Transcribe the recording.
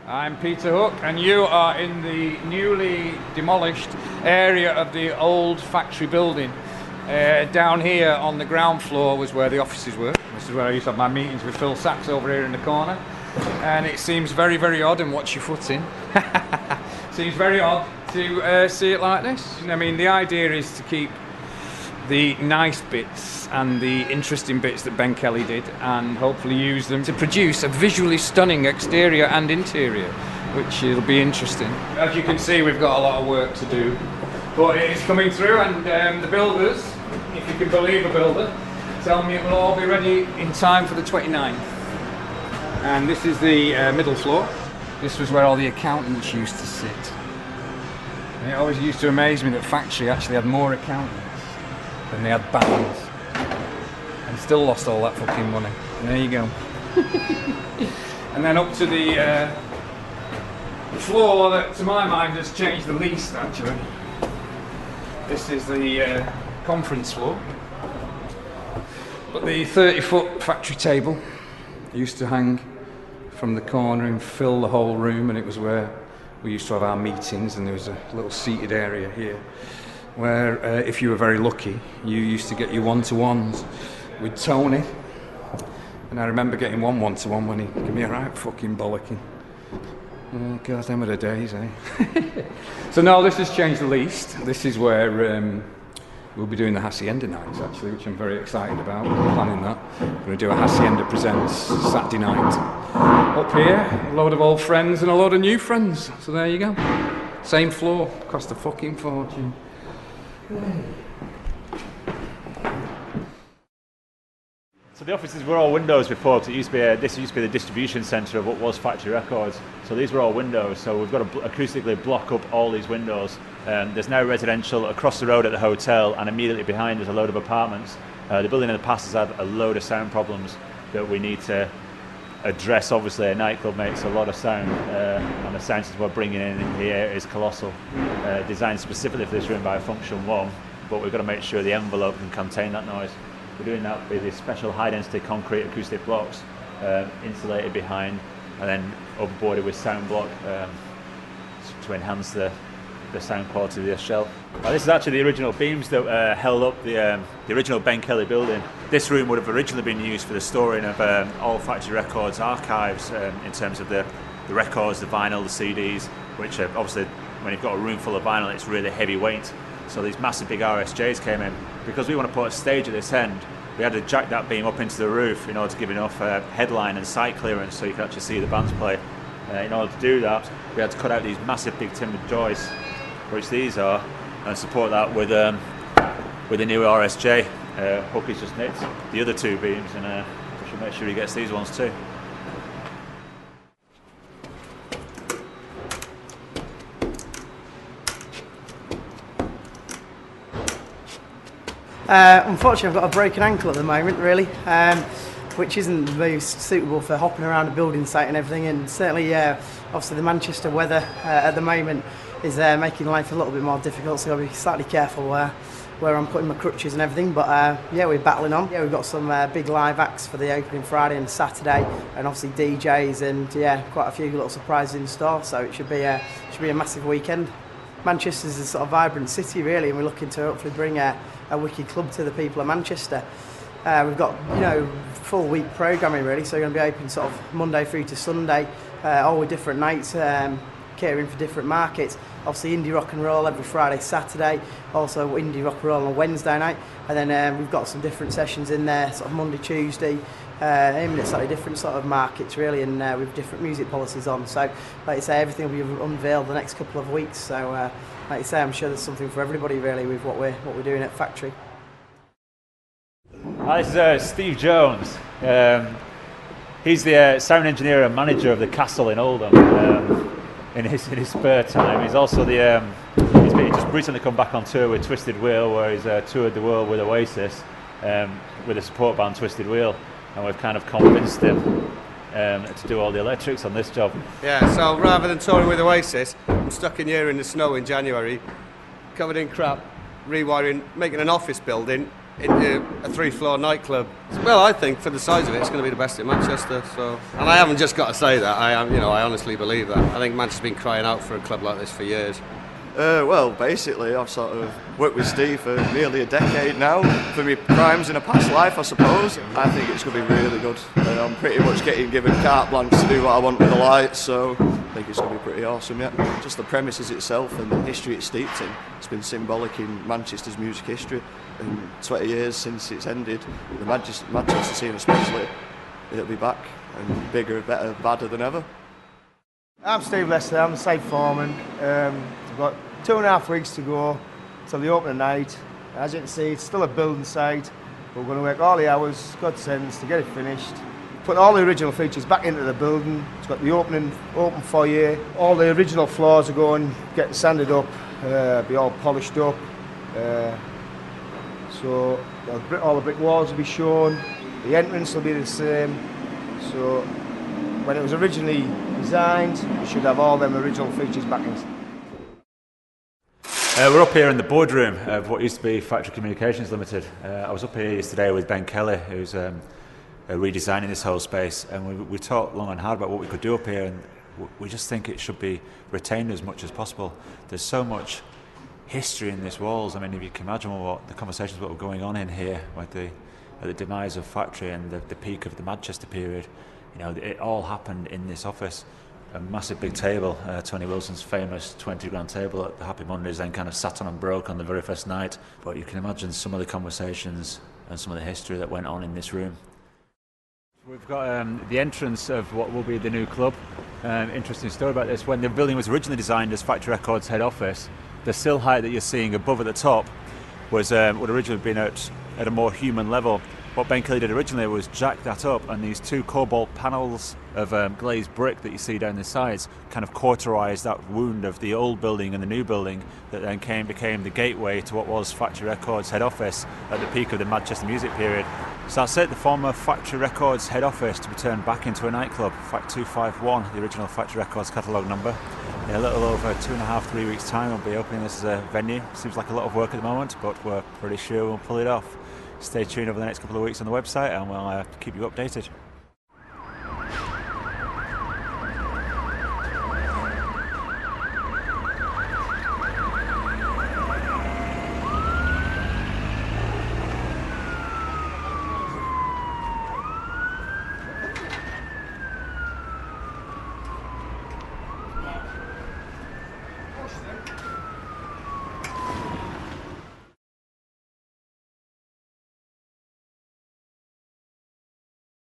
I'm Peter Hook, and you are in the newly demolished area of the old factory building. Down here on the ground floor was where the offices were. This is where I used to have my meetings with Phil Sachs over here in the corner. And it seems very, very odd, and watch your foot in. Seems very odd to see it like this. I mean, the idea is to keep the nice bits and the interesting bits that Ben Kelly did, and hopefully use them to produce a visually stunning exterior and interior, which will be interesting. As you can see, we've got a lot of work to do, but it is coming through, and the builders, if you can believe a builder, tell me it will all be ready in time for the 29th. And this is the middle floor. This was where all the accountants used to sit. And it always used to amaze me that factory actually had more accountants than they had bands, and still lost all that fucking money. And there you go. And then up to the floor that, to my mind, has changed the least actually. This is the conference floor. But the 30-foot factory table used to hang from the corner and fill the whole room, and it was where we used to have our meetings, and there was a little seated area here where, if you were very lucky, you used to get your one-to-ones with Tony. And I remember getting one one-to-one when he gave me a right fucking bollocking. God, them were the days, eh? So no, this has changed the least. This is where we'll be doing the Hacienda nights, actually, which I'm very excited about. We're planning that. We're going to do a Hacienda Presents Saturday night. Up here, a load of old friends and a load of new friends. So there you go. Same floor, cost a fucking fortune. So the offices were all windows before, because this used to be the distribution centre of what was Factory Records. So these were all windows, so we've got to acoustically block up all these windows. There's now residential across the road at the hotel, and immediately behind is a load of apartments. The building in the past has had a load of sound problems that we need to address. Obviously a nightclub makes a lot of sound, and the sound system we're bringing in here is colossal. Designed specifically for this room by Function 1, but we've got to make sure the envelope can contain that noise. We're doing that with these special high density concrete acoustic blocks, insulated behind and then overboarded with sound block to enhance the sound quality of the shell. This is actually the original beams that held up the original Ben Kelly building. This room would have originally been used for the storing of all Factory Records archives, in terms of the records, the vinyl, the CDs, which obviously when you've got a room full of vinyl, it's really heavy weight. So these massive big RSJs came in. Because we want to put a stage at this end, we had to jack that beam up into the roof in order to give enough headline and sight clearance so you could actually see the bands play. In order to do that, we had to cut out these massive big timbered joists, which these are, and support that with a new RSJ. Hooky's just nicked the other two beams, and we should make sure he gets these ones too. Unfortunately, I've got a broken ankle at the moment, really, which isn't the most suitable for hopping around a building site and everything. And certainly, obviously, the Manchester weather at the moment is making life a little bit more difficult. So I'll be slightly careful where I'm putting my crutches and everything. But yeah, we're battling on. Yeah, we've got some big live acts for the opening Friday and Saturday, and obviously DJs, and yeah, quite a few little surprises in store. So it should be a massive weekend. Manchester's a sort of vibrant city, really, and we're looking to hopefully bring a wicked club to the people of Manchester. We've got, full week programming, really, so we're going to be open sort of Monday through to Sunday, all with different nights, catering for different markets. Obviously indie rock and roll every Friday, Saturday, also indie rock and roll on Wednesday night, and then we've got some different sessions in there, sort of Monday, Tuesday, aiming at slightly different sort of markets, really, and with different music policies on. So, like you say, everything will be unveiled the next couple of weeks. So, like you say, I'm sure there's something for everybody, really, with what we're doing at Factory. Hi, this is Steve Jones. He's the sound engineer and manager of the Castle in Oldham. In his spare time, he's also he's just recently come back on tour with Twisted Wheel, where he's toured the world with Oasis, with the support band Twisted Wheel, and we've kind of convinced him to do all the electrics on this job. Yeah, so rather than touring with Oasis, I'm stuck in here in the snow in January, covered in crap, rewiring, making an office building into a 3-floor nightclub. Well, I think for the size of it, it's going to be the best in Manchester. So, and I haven't just got to say that. I honestly believe that. I think Manchester's been crying out for a club like this for years. Well, basically, I've sort of worked with Steve for nearly a decade now, for my crimes in a past life, I suppose. I think it's going to be really good. I'm pretty much getting given carte blanche to do what I want with the lights, so I think it's going to be pretty awesome, yeah. Just the premises itself and the history it's steeped in, it's been symbolic in Manchester's music history. And 20 years since it's ended, the Manchester scene especially, it'll be back and bigger, better, badder than ever. I'm Steve Lester, I'm the site foreman. We've got 2.5 weeks to go till the opening night. As you can see, it's still a building site. We're going to work all the hours, God sends, to get it finished. Put all the original features back into the building. It's got the open foyer. All the original floors are going, getting sanded up, be all polished up. So all the brick walls will be shown. The entrance will be the same. So when it was originally designed, we should have all them original features back in. We're up here in the boardroom of what used to be Factory Communications Limited. I was up here yesterday with Ben Kelly, who's redesigning this whole space, and we talked long and hard about what we could do up here, and we just think it should be retained as much as possible. There's so much history in these walls. I mean, if you can imagine what the conversations that were going on in here with the demise of Factory and the peak of the Madchester period, you know, it all happened in this office. A massive big table, Tony Wilson's famous 20 grand table at the Happy Mondays, then kind of sat on and broke on the very first night. But you can imagine some of the conversations and some of the history that went on in this room. We've got the entrance of what will be the new club. Interesting story about this. When the building was originally designed as Factory Records head office, the sill height that you're seeing above at the top was would originally have been at a more human level. What Ben Kelly did originally was jack that up, and these 2 cobalt panels of glazed brick that you see down the sides kind of cauterised that wound of the old building and the new building that then became the gateway to what was Factory Records head office at the peak of the Manchester music period. So that's it, the former Factory Records head office to be turned back into a nightclub. FAC251, the original Factory Records catalogue number. In a little over 2.5-3 weeks time we'll be opening this as a venue. Seems like a lot of work at the moment, but we're pretty sure we'll pull it off. Stay tuned over the next couple of weeks on the website and we'll keep you updated.